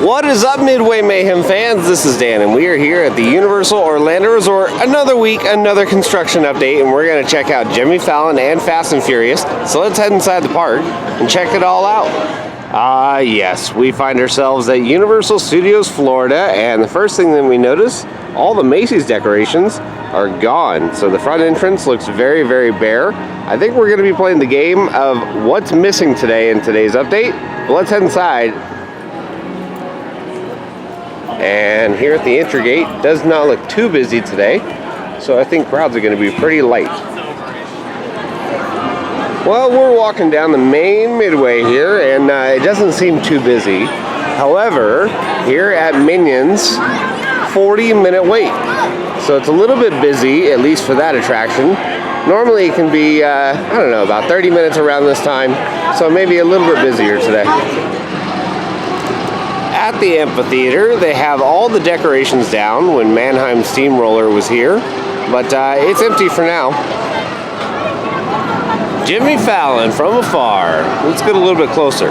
What is up, Midway Mayhem fans? This is Dan, and we are here at the Universal Orlando Resort. Another week, another construction update, and we're going to check out Jimmy Fallon and Fast and Furious. So let's head inside the park and check it all out. Yes, we find ourselves at Universal Studios, Florida, and the first thing that we notice, all the Macy's decorations are gone. So the front entrance looks very, very bare. I think we're going to be playing the game of what's missing today in today's update. But let's head inside. And here at the entry gate, does not look too busy today, so I think crowds are going to be pretty light. Well, we're walking down the main midway here, and it doesn't seem too busy. However, here at Minions, 40-minute wait. So it's a little bit busy, at least for that attraction. Normally it can be, I don't know, about 30 minutes around this time, so maybe a little bit busier today. At the Amphitheater, they have all the decorations down when Mannheim Steamroller was here, but it's empty for now. Jimmy Fallon from afar. Let's get a little bit closer.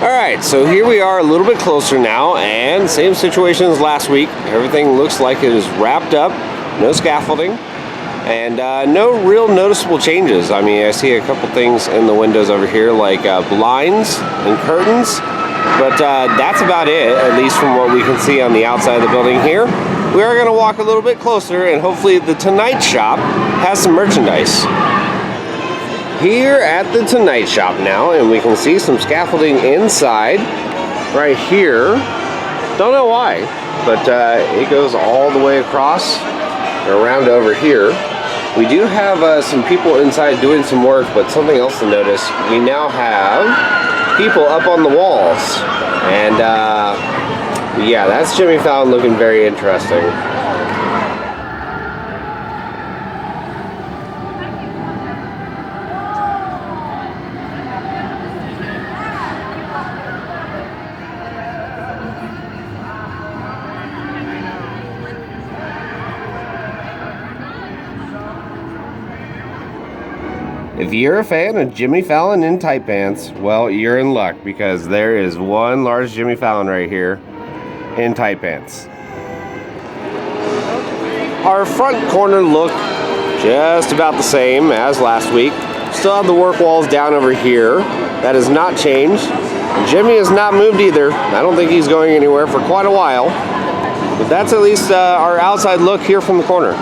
Alright, so here we are a little bit closer now, and same situation as last week. Everything looks like it is wrapped up, no scaffolding, and no real noticeable changes. I mean, I see a couple things in the windows over here, like blinds and curtains. But that's about it, at least from what we can see on the outside of the building here. We are going to walk a little bit closer, and hopefully the Tonight Shop has some merchandise. Here at the Tonight Shop now, and we can see some scaffolding inside, right here. Don't know why, but it goes all the way across, around over here. We do have some people inside doing some work, but something else to notice, we now have people up on the walls, and yeah, that's Jimmy Fallon looking very interesting. If you're a fan of Jimmy Fallon in tight pants, well, you're in luck, because there is one large Jimmy Fallon right here in tight pants. Our front corner look just about the same as last week. Still have the work walls down over here. That has not changed. Jimmy has not moved either. I don't think he's going anywhere for quite a while. But that's at least our outside look here from the corner.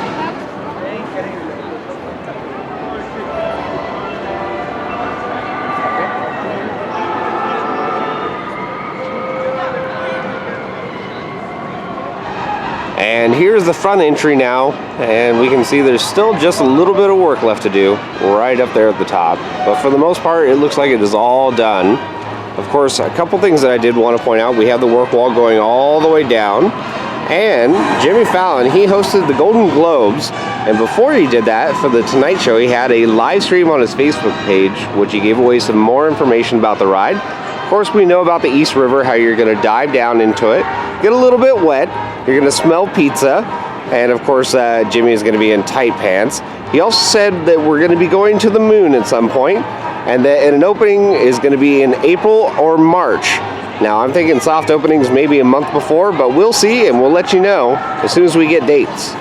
And here's the front entry now, and we can see there's still just a little bit of work left to do right up there at the top. But for the most part, it looks like it is all done. Of course, a couple things that I did want to point out. We have the work wall going all the way down. And Jimmy Fallon, he hosted the Golden Globes. And before he did that, for the Tonight Show, he had a live stream on his Facebook page, which he gave away some more information about the ride. Of course, we know about the East River, how you're going to dive down into it, get a little bit wet. You're going to smell pizza, and of course Jimmy is going to be in tight pants. He also said that we're going to be going to the moon at some point, and that an opening is going to be in April or March. Now I'm thinking soft openings maybe a month before, but we'll see, and we'll let you know as soon as we get dates.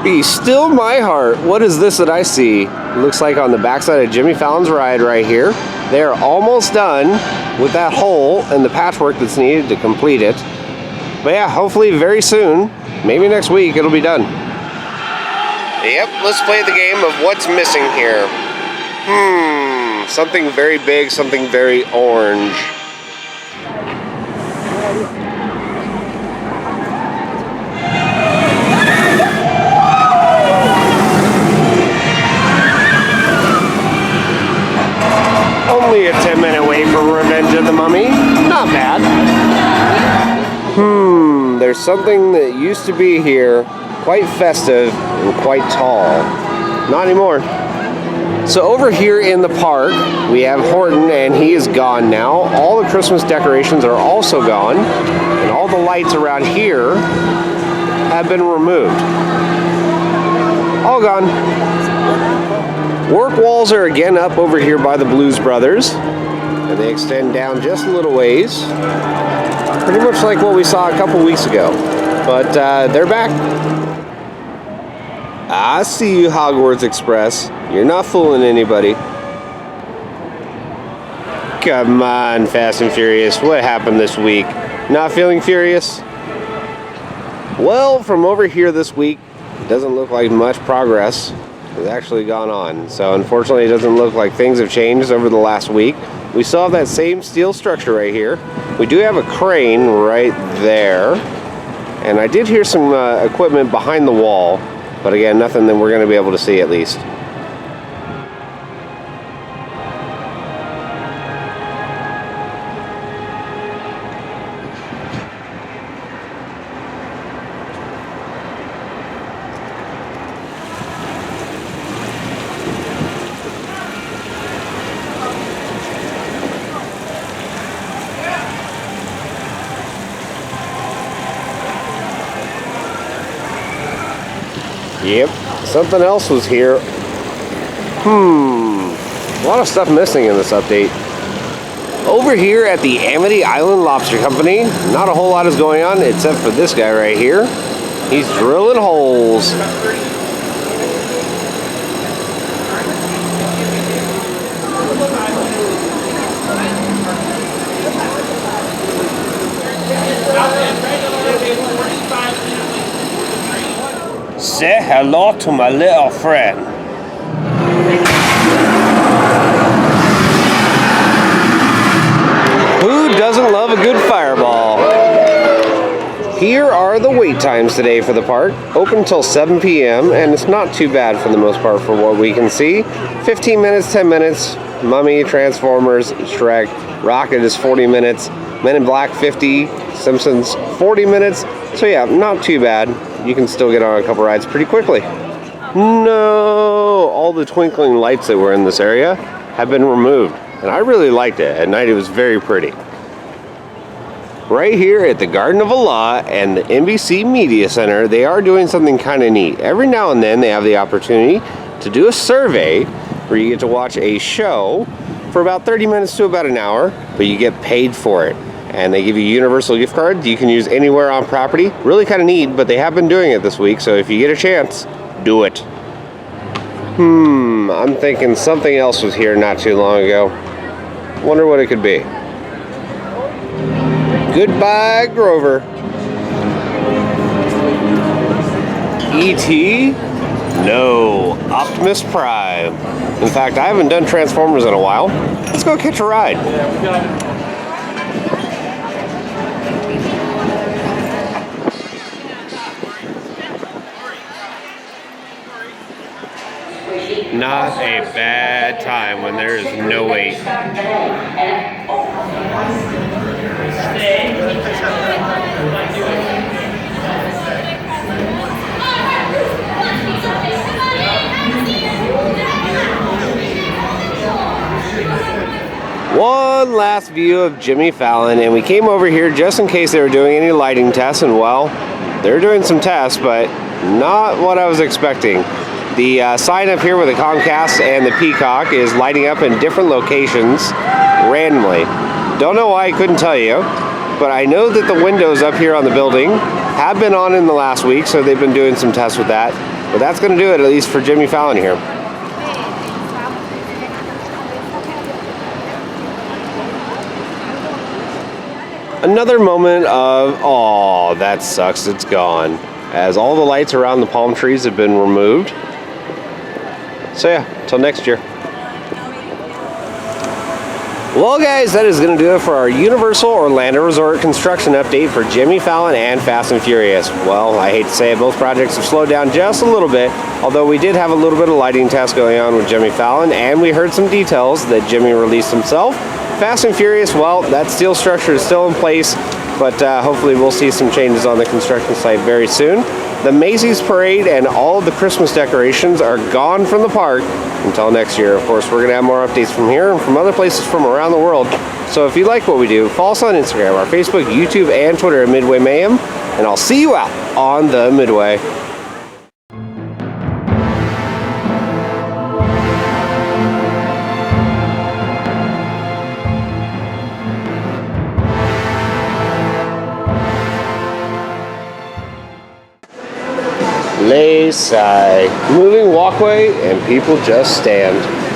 Be still my heart. What is this that I see? It looks like on the backside of Jimmy Fallon's ride right here. They are almost done with that hole and the patchwork that's needed to complete it. But yeah, hopefully very soon, maybe next week, it'll be done. Yep, let's play the game of what's missing here. Something very big, something very orange. Only a 10-minute wait for Revenge of the Mummy. Not bad. There's something that used to be here, quite festive and quite tall. Not anymore. So over here in the park, we have Horton, and he is gone now. All the Christmas decorations are also gone, and all the lights around here have been removed. All gone. Work walls are again up over here by the Blues Brothers. and they extend down just a little ways. Pretty much like what we saw a couple weeks ago. But they're back. I see you, Hogwarts Express. You're not fooling anybody. Come on, Fast and Furious. What happened this week? Not feeling furious? Well, from over here this week, it doesn't look like much progress has actually gone on. So unfortunately, it doesn't look like things have changed over the last week. We still have that same steel structure right here. We do have a crane right there. And I did hear some equipment behind the wall. But again, nothing that we're going to be able to see at least. Yep, something else was here. A lot of stuff missing in this update. Over here at the Amity Island Lobster Company, not a whole lot is going on except for this guy right here. He's drilling holes. Say hello to my little friend. Who doesn't love a good fireball? Here are the wait times today for the park. Open until 7 p.m. and it's not too bad for the most part for what we can see. 15 minutes, 10 minutes. Mummy, Transformers, Shrek. Rocket is 40 minutes. Men in Black 50. Simpsons 40 minutes. So yeah, not too bad. You can still get on a couple rides pretty quickly. No! All the twinkling lights that were in this area have been removed. And I really liked it. At night it was very pretty. Right here at the Garden of Allah and the NBC Media Center, they are doing something kind of neat. Every now and then they have the opportunity to do a survey where you get to watch a show for about 30 minutes to about an hour, but you get paid for it. And they give you universal gift cards you can use anywhere on property. Really kind of neat, but they have been doing it this week, so if you get a chance, do it. I'm thinking something else was here not too long ago. Wonder what it could be. Goodbye, Grover. E.T.? No. Optimus Prime. In fact, I haven't done Transformers in a while. Let's go catch a ride. Not a bad time when there is no wait. One last view of Jimmy Fallon, and we came over here just in case they were doing any lighting tests, and well, they're doing some tests, but not what I was expecting. The sign up here with the Comcast and the Peacock is lighting up in different locations randomly. Don't know why, I couldn't tell you, but I know that the windows up here on the building have been on in the last week, so they've been doing some tests with that. But that's going to do it, at least for Jimmy Fallon here. Another moment of, oh, that sucks, it's gone. As all the lights around the palm trees have been removed. So yeah, till next year. Well guys, that is going to do it for our Universal Orlando Resort construction update for Jimmy Fallon and Fast and Furious. Well, I hate to say it, both projects have slowed down just a little bit, although we did have a little bit of lighting test going on with Jimmy Fallon, and we heard some details that Jimmy released himself. Fast and Furious, well, that steel structure is still in place, but hopefully we'll see some changes on the construction site very soon. The Macy's parade and all of the Christmas decorations are gone from the park until next year. Of course, we're going to have more updates from here and from other places from around the world. So if you like what we do, follow us on Instagram, our Facebook, YouTube, and Twitter at Midway Mayhem, and I'll see you out on the Midway. Lay sigh. Moving walkway and people just stand.